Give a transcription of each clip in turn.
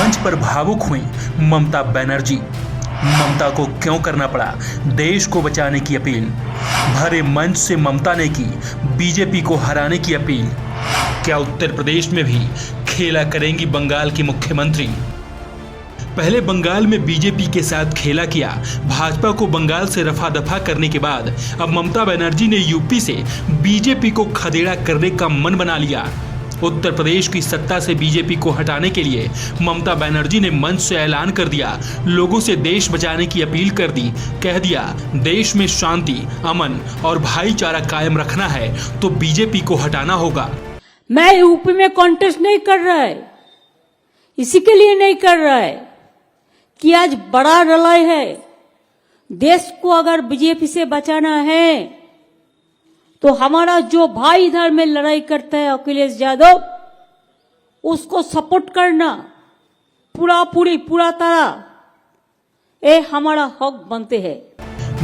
मंच पर भावुक हुई ममता बनर्जी। ममता को क्यों करना पड़ा देश को बचाने की अपील। भरे मंच से ममता ने की बीजेपी को हराने की अपील। क्या उत्तर प्रदेश में भी खेला करेंगी बंगाल की मुख्यमंत्री। पहले बंगाल में बीजेपी के साथ खेला किया भाजपा को बंगाल से रफा दफा करने के बाद अब ममता बनर्जी ने यूपी से बीजेपी को खदेड़ा करने का मन बना लिया। उत्तर प्रदेश की सत्ता से बीजेपी को हटाने के लिए ममता बनर्जी ने मंच से ऐलान कर दिया, लोगों से देश बचाने की अपील कर दी। कह दिया देश में शांति, अमन और भाईचारा कायम रखना है तो बीजेपी को हटाना होगा। मैं यूपी में कॉन्टेस्ट नहीं कर रहा है, इसी के लिए नहीं कर रहा है कि आज बड़ा लड़ाई है। देश को अगर बीजेपी से बचाना है तो हमारा जो भाई इधर में लड़ाई करता है अखिलेश यादव, उसको सपोर्ट करना पूरा तरह ये हमारा हक बनते हैं।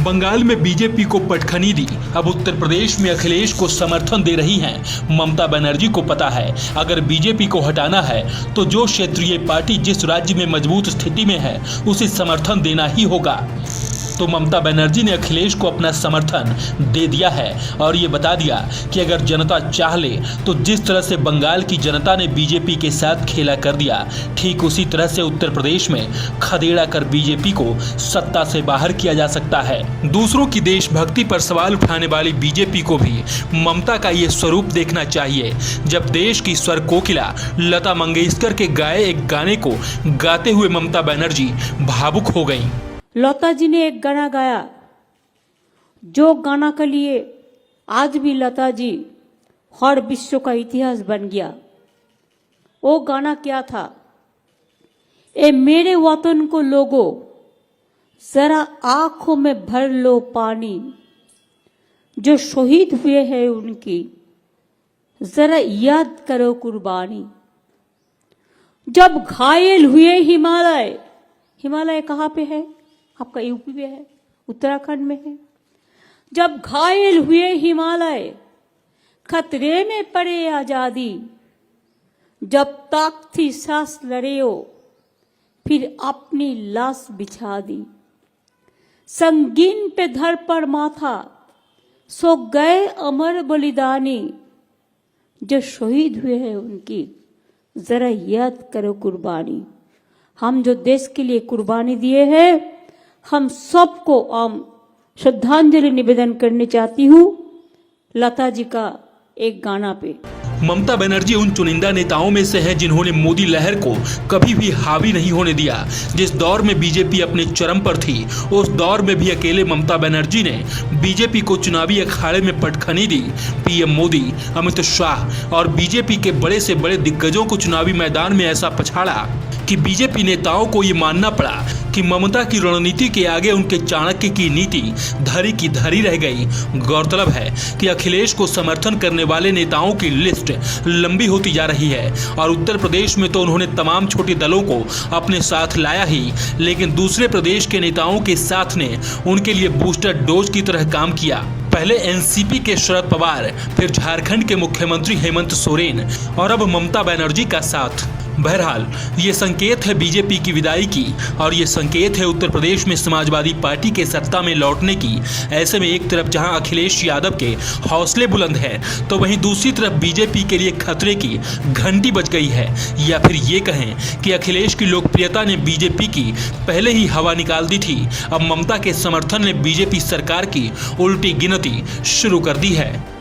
बंगाल में बीजेपी को पटखनी दी, अब उत्तर प्रदेश में अखिलेश को समर्थन दे रही हैं। ममता बनर्जी को पता है अगर बीजेपी को हटाना है तो जो क्षेत्रीय पार्टी जिस राज्य में मजबूत स्थिति में है उसे समर्थन देना ही होगा। तो ममता बनर्जी ने अखिलेश को अपना समर्थन दे दिया है और ये बता दिया कि अगर जनता चाह ले तो जिस तरह से बंगाल की जनता ने बीजेपी के साथ खेला कर दिया, ठीक उसी तरह से उत्तर प्रदेश में खदेड़ा कर बीजेपी को सत्ता से बाहर किया जा सकता है। दूसरों की देशभक्ति पर सवाल उठाने वाली बीजेपी को भी ममता का ये स्वरूप देखना चाहिए, जब देश की स्वर कोकिला लता मंगेशकर के गाए एक गाने को गाते हुए ममता बनर्जी भावुक हो गई। लता जी ने एक गाना गाया, जो गाना के लिए आज भी लता जी हर विश्व का इतिहास बन गया। वो गाना क्या था? ए मेरे वतन को लोगों जरा आंखों में भर लो पानी, जो शहीद हुए हैं उनकी जरा याद करो कुर्बानी। जब घायल हुए हिमालय, हिमालय कहाँ पे है? आपका यूपी में है, उत्तराखंड में है। जब घायल हुए हिमालय, खतरे में पड़े आजादी, जब तक थी सांस लड़े हो फिर अपनी लाश बिछा दी। संगीन पे धर पर माथा सो गए अमर बलिदानी, जो शहीद हुए हैं उनकी जरा याद करो कुर्बानी। हम जो देश के लिए कुर्बानी दिए हैं, हम सबको श्रद्धांजलि निवेदन करने चाहती हूँ लता जी का एक गाना पे। ममता बनर्जी उन चुनिंदा नेताओं में से है जिन्होंने मोदी लहर को कभी भी हावी नहीं होने दिया। जिस दौर में बीजेपी अपने चरम पर थी, उस दौर में भी अकेले ममता बनर्जी ने बीजेपी को चुनावी अखाड़े में पटखनी दी। पीएम मोदी, अमित शाह और बीजेपी के बड़े से बड़े दिग्गजों को चुनावी मैदान में ऐसा पछाड़ा कि बीजेपी नेताओं को ये मानना पड़ा कि ममता की रणनीति के आगे उनके चाणक्य की नीति धरी की धरी रह गई। गौरतलब है कि अखिलेश को समर्थन करने वाले नेताओं की लिस्ट लंबी होती जा रही है और उत्तर प्रदेश में तो उन्होंने तमाम छोटे दलों को अपने साथ लाया ही, लेकिन दूसरे प्रदेश के नेताओं के साथ ने उनके लिए बूस्टर डोज की तरह काम किया। पहले एनसीपी के शरद पवार, फिर झारखंड के मुख्यमंत्री हेमंत सोरेन और अब ममता बनर्जी का साथ। बहरहाल ये संकेत है बीजेपी की विदाई की और ये संकेत है उत्तर प्रदेश में समाजवादी पार्टी के सत्ता में लौटने की। ऐसे में एक तरफ जहां अखिलेश यादव के हौसले बुलंद हैं, तो वहीं दूसरी तरफ बीजेपी के लिए खतरे की घंटी बज गई है। या फिर ये कहें कि अखिलेश की लोकप्रियता ने बीजेपी की पहले ही हवा निकाल दी थी। अब ममता के समर्थन ने बीजेपी सरकार की उल्टी गिनती शुरू कर दी है।